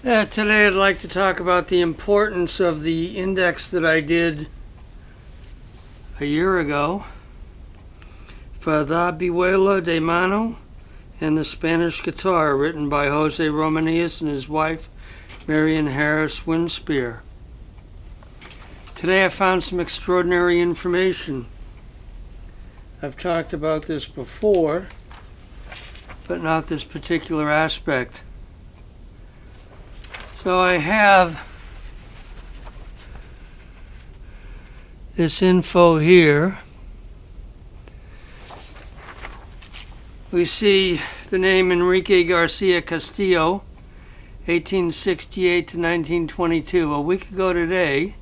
Today I'd like to talk about the importance of the index that I did a year ago for La Vihuela de Mano and the Spanish Guitar, written by Jose Romanius and his wife Marian Harris Winspear. Today I found some extraordinary information. I've talked about this before, but not this particular aspect. So I have this info here. We see the name Enrique Garcia Castillo, 1868 to 1922. A week ago today,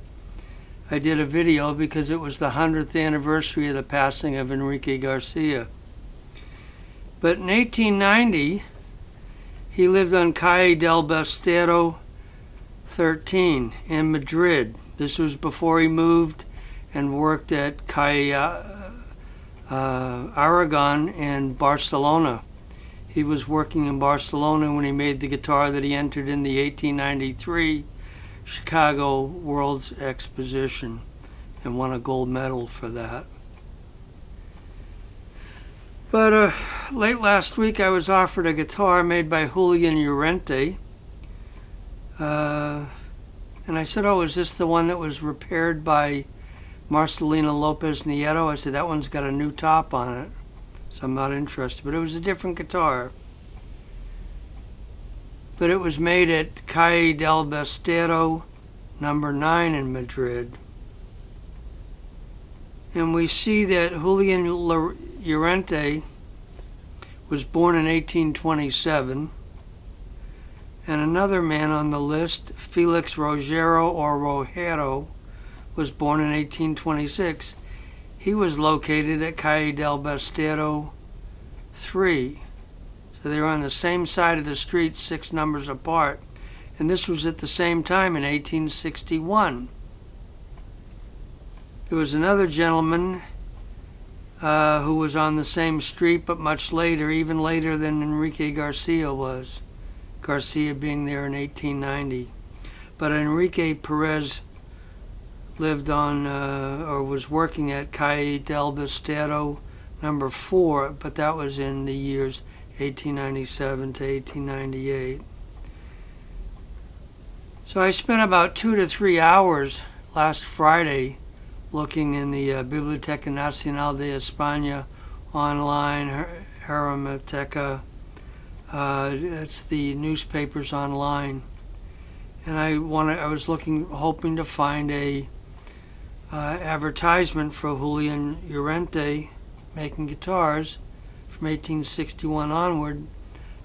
I did a video because it was the 100th anniversary of the passing of Enrique Garcia. But in 1890, he lived on Calle Bastero 13 in Madrid. This was before he moved and worked at Calle Aragon in Barcelona. He was working in Barcelona when he made the guitar that he entered in the 1893 Chicago World's Exposition and won a gold medal for that. But late last week I was offered a guitar made by Julian Llorente. And I said, oh, is this the one that was repaired by Marcelina Lopez Nieto? I said, that one's got a new top on it, so I'm not interested. But it was a different guitar. But it was made at Calle del Bastero, number 9 in Madrid. And we see that Julian Llorente was born in 1827. And another man on the list, Felix Rogero or Rogero, was born in 1826. He was located at Calle del Bastero 3. So they were on the same side of the street, 6 numbers apart. And this was at the same time in 1861. There was another gentleman who was on the same street, but much later, even later than Enrique Garcia was. Garcia being there in 1890. But Enrique Perez lived on, or was working at Calle del Bastero number 4, but that was in the years 1897 to 1898. So I spent about 2 to 3 hours last Friday looking in the Biblioteca Nacional de España online, Hemeroteca. It's the newspapers online, and I was hoping to find a advertisement for Julian Llorente making guitars from 1861 onward.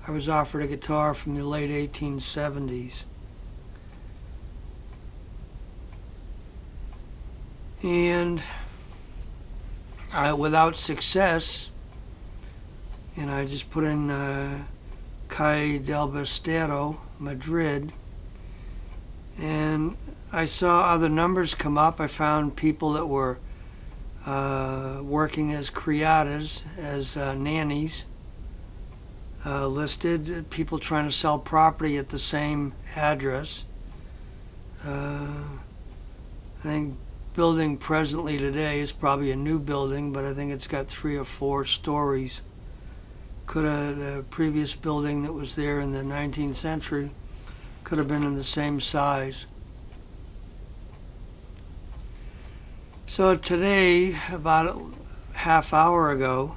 I was offered a guitar from the late 1870s, and without success, and I just put in Calle del Bastero, Madrid, and I saw other numbers come up. I found people that were working as criadas, as nannies, listed, people trying to sell property at the same address. I think building presently today is probably a new building, but I think it's got 3 or 4 stories. The previous building that was there in the 19th century could have been in the same size. So today, about a half hour ago,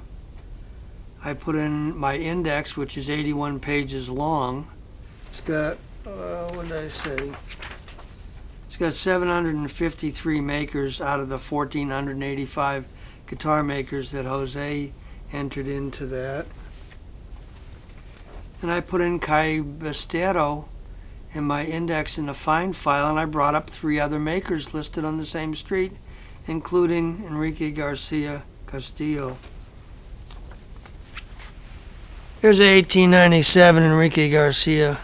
I put in my index, which is 81 pages long. It's got, what did I say? It's got 753 makers out of the 1,485 guitar makers that Jose entered into that. And I put in Calle Bastero in my index in the find file, and I brought up 3 other makers listed on the same street, including Enrique Garcia Castillo. Here's a 1897 Enrique Garcia.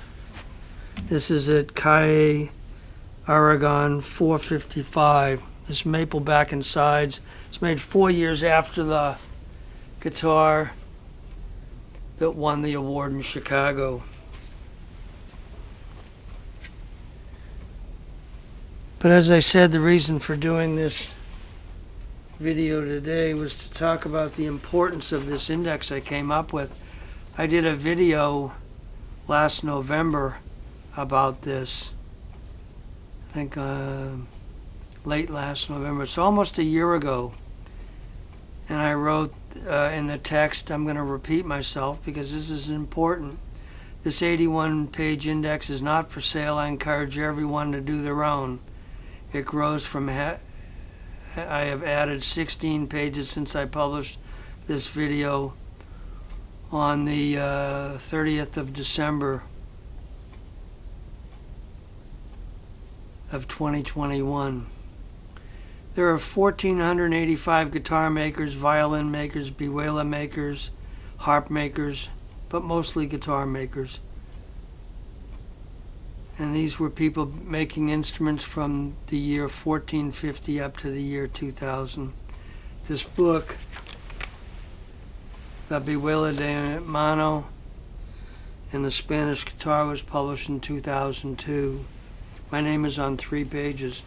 This is at Calle Aragon 455. This maple back and sides. It's made 4 years after the guitar that won the award in Chicago. But as I said, the reason for doing this video today was to talk about the importance of this index I came up with. I did a video last November about this. I think late last November. It's almost a year ago. And I wrote in the text, I'm going to repeat myself because this is important. This 81-page index is not for sale. I encourage everyone to do their own. It grows from... I have added 16 pages since I published this video on the 30th of December of 2021. There are 1,485 guitar makers, violin makers, vihuela makers, harp makers, but mostly guitar makers. And these were people making instruments from the year 1450 up to the year 2000. This book, La Vihuela de Mano and the Spanish Guitar, was published in 2002. My name is on 3 pages.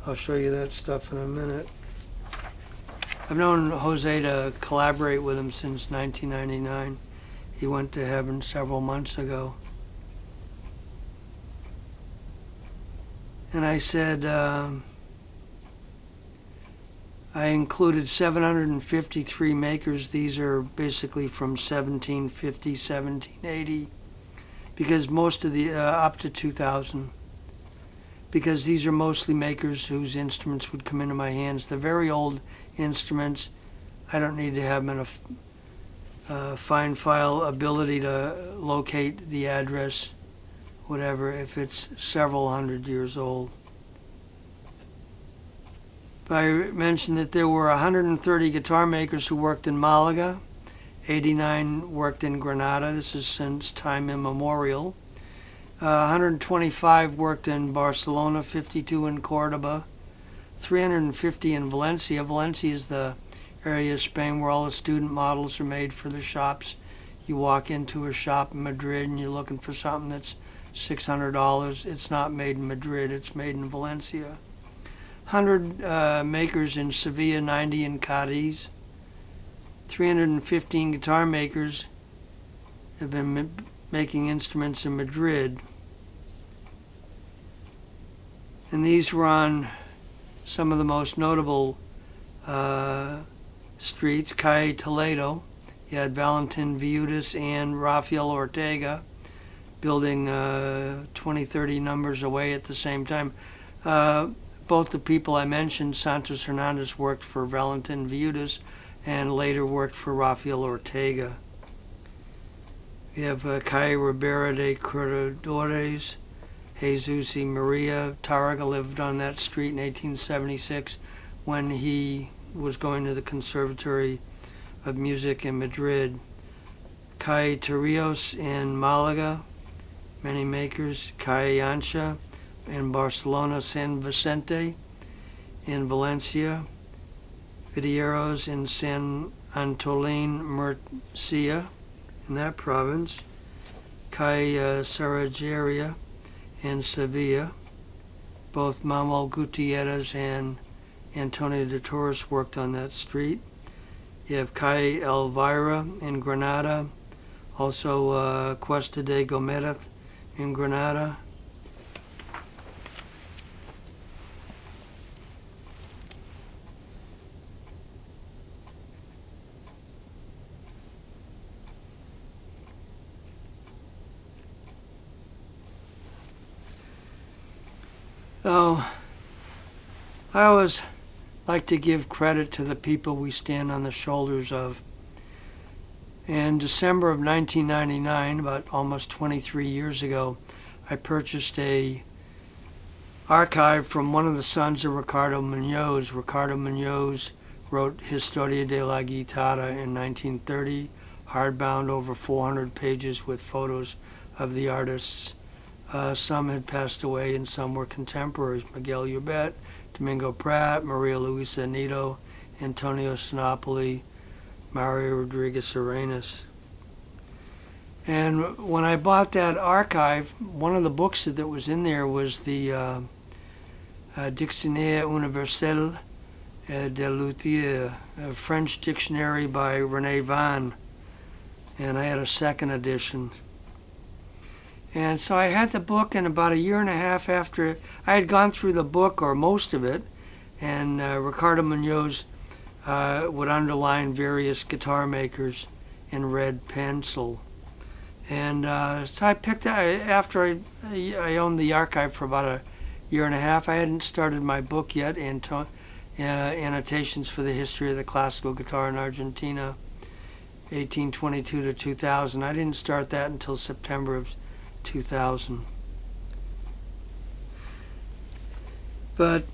I'll show you that stuff in a minute. I've known Jose to collaborate with him since 1999. He went to heaven several months ago. And I said, I included 753 makers. These are basically from 1750, 1780, because most of the, up to 2000, because these are mostly makers whose instruments would come into my hands. The very old instruments, I don't need to have them in a fine file ability to locate the address, whatever, if it's several hundred years old. But I mentioned that there were 130 guitar makers who worked in Malaga, 89 worked in Granada. This is since time immemorial. 125 worked in Barcelona, 52 in Cordoba, 350 in Valencia. Valencia is the area of Spain where all the student models are made for the shops. You walk into a shop in Madrid and you're looking for something that's $600. It's not made in Madrid, it's made in Valencia. 100 makers in Sevilla, 90 in Cadiz. 315 guitar makers have been making instruments in Madrid. And these were on some of the most notable streets. Calle Toledo, you had Valentin Viudis and Rafael Ortega building 20, 30 numbers away at the same time. Both the people I mentioned, Santos Hernandez worked for Valentin Viudis and later worked for Rafael Ortega. We have Calle Ribera de Corredores, Jesus y Maria. Tarraga lived on that street in 1876 when he was going to the Conservatory of Music in Madrid. Calle Torrijos in Malaga, many makers. Calle Ancha in Barcelona, San Vicente in Valencia, Vidieros in San Antolín, Murcia, in that province, Calle Sarajeria in Sevilla. Both Manuel Gutierrez and Antonio de Torres worked on that street. You have Calle Elvira in Granada, also Cuesta de Gomez in Granada. So, I always like to give credit to the people we stand on the shoulders of. In December of 1999, about almost 23 years ago, I purchased a archive from one of the sons of Ricardo Munoz. Ricardo Munoz wrote Historia de la Guitarra in 1930, hardbound, over 400 pages with photos of the artists. Some had passed away and some were contemporaries. Miguel Ubet, Domingo Prat, Maria Luisa Nito, Antonio Sinopoli, Mario Rodriguez Arenas. And when I bought that archive, one of the books that was in there was the Dictionnaire universel de luthier, a French dictionary by René Van, and I had a second edition. And so I had the book, and about a year and a half after I had gone through the book, or most of it, and Ricardo Munoz would underline various guitar makers in red pencil. And so I picked, after I owned the archive for about a year and a half, I hadn't started my book yet, Annotations for the History of the Classical Guitar in Argentina, 1822 to 2000. I didn't start that until September of 2000. But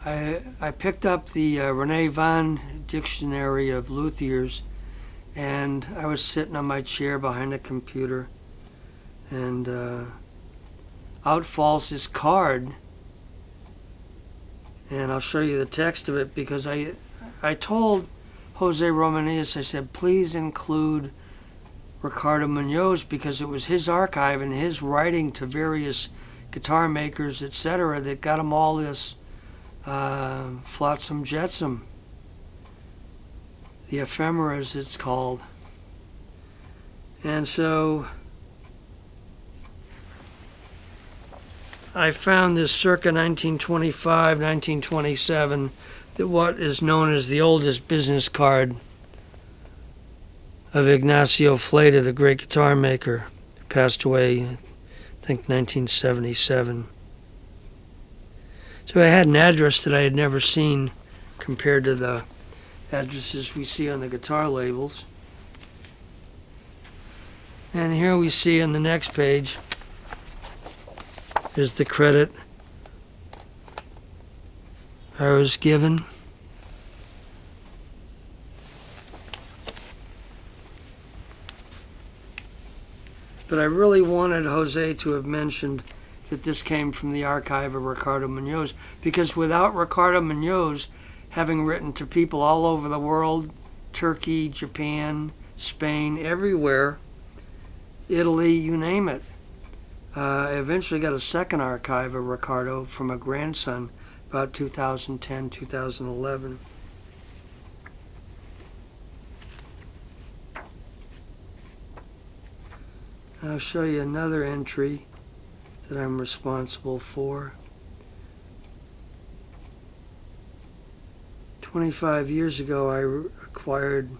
I picked up the René Van Dictionary of Luthiers, and I was sitting on my chair behind a computer, and out falls this card, and I'll show you the text of it, because I told Jose Romanillas, I said, please include Ricardo Munoz, because it was his archive and his writing to various guitar makers, etc., that got him all this flotsam jetsam, the ephemera as it's called. And so I found this circa 1925, 1927, that what is known as the oldest business card of Ignacio Fleta, the great guitar maker, who passed away, I think, 1977. So I had an address that I had never seen compared to the addresses we see on the guitar labels. And here we see on the next page is the credit I was given. But I really wanted Jose to have mentioned that this came from the archive of Ricardo Munoz, because without Ricardo Munoz having written to people all over the world, Turkey, Japan, Spain, everywhere, Italy, you name it, I eventually got a second archive of Ricardo from a grandson about 2010, 2011. I'll show you another entry that I'm responsible for. 25 years ago, I acquired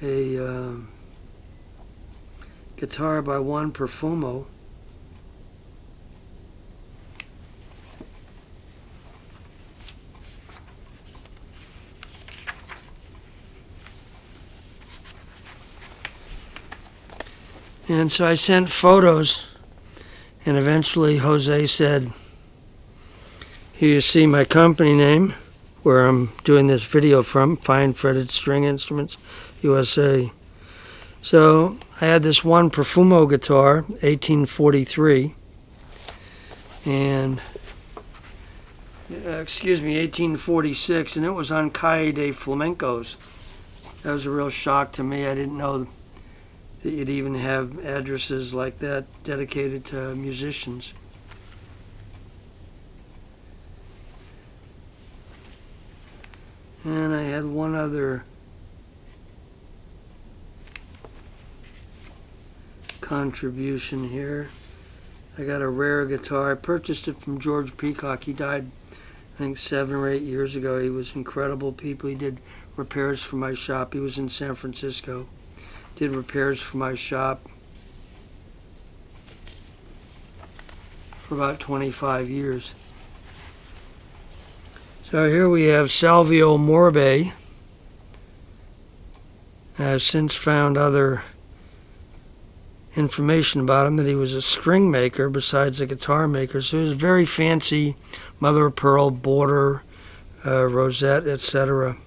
a guitar by Juan Perfumo. And so I sent photos, and eventually Jose said, here you see my company name, where I'm doing this video from, Fine Fretted String Instruments, USA. So I had this Juan Perfumo guitar, 1843, and, 1846, and it was on Calle de Flamencos. That was a real shock to me. I didn't know that you'd even have addresses like that dedicated to musicians. And I had one other contribution here. I got a rare guitar. I purchased it from George Peacock. He died, I think, 7 or 8 years ago. He was incredible people. He did repairs for my shop. He was in San Francisco. Did repairs for my shop for about 25 years. So here we have Salvio Morbe. I've since found other information about him, that he was a string maker besides a guitar maker. So he was very fancy, mother of pearl, border, rosette, etc.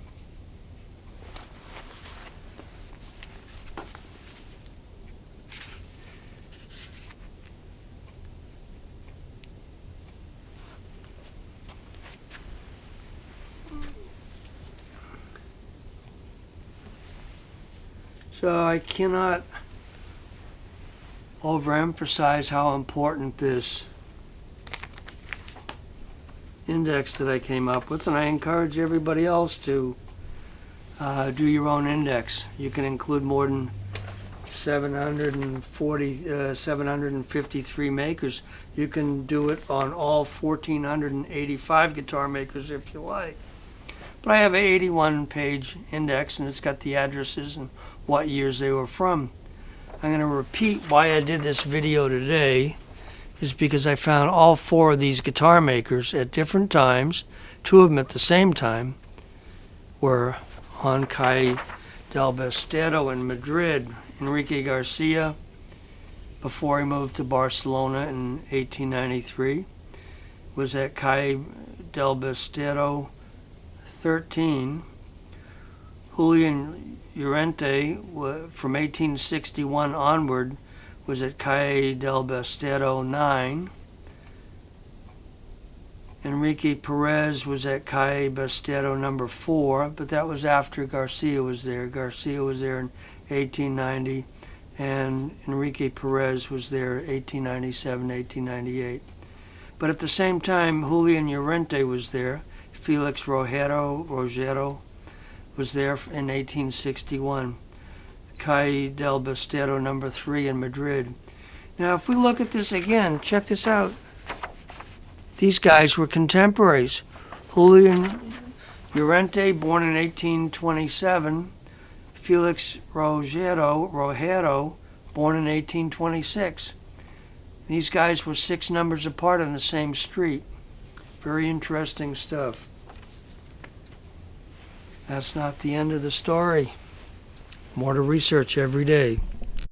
So I cannot overemphasize how important this index that I came up with, and I encourage everybody else to do your own index. You can include more than 753 makers. You can do it on all 1,485 guitar makers if you like. But I have an 81-page index, and it's got the addresses and what years they were from. I'm going to repeat why I did this video today, is because I found all 4 of these guitar makers at different times. 2 of them at the same time were on Calle Bastero in Madrid. Enrique Garcia, before he moved to Barcelona in 1893, was at Calle Bastero 13. Julian Llorente, from 1861 onward, was at Calle Bastero 9. Enrique Perez was at Calle Bastero number 4, but that was after Garcia was there. Garcia was there in 1890, and Enrique Perez was there 1897, 1898. But at the same time, Julian Llorente was there. Felix Rogero was there in 1861. Calle Bastero number 3 in Madrid. Now, if we look at this again, check this out. These guys were contemporaries. Julian Llorente, born in 1827. Felix Rogero, born in 1826. These guys were 6 numbers apart on the same street. Very interesting stuff. That's not the end of the story. More to research every day.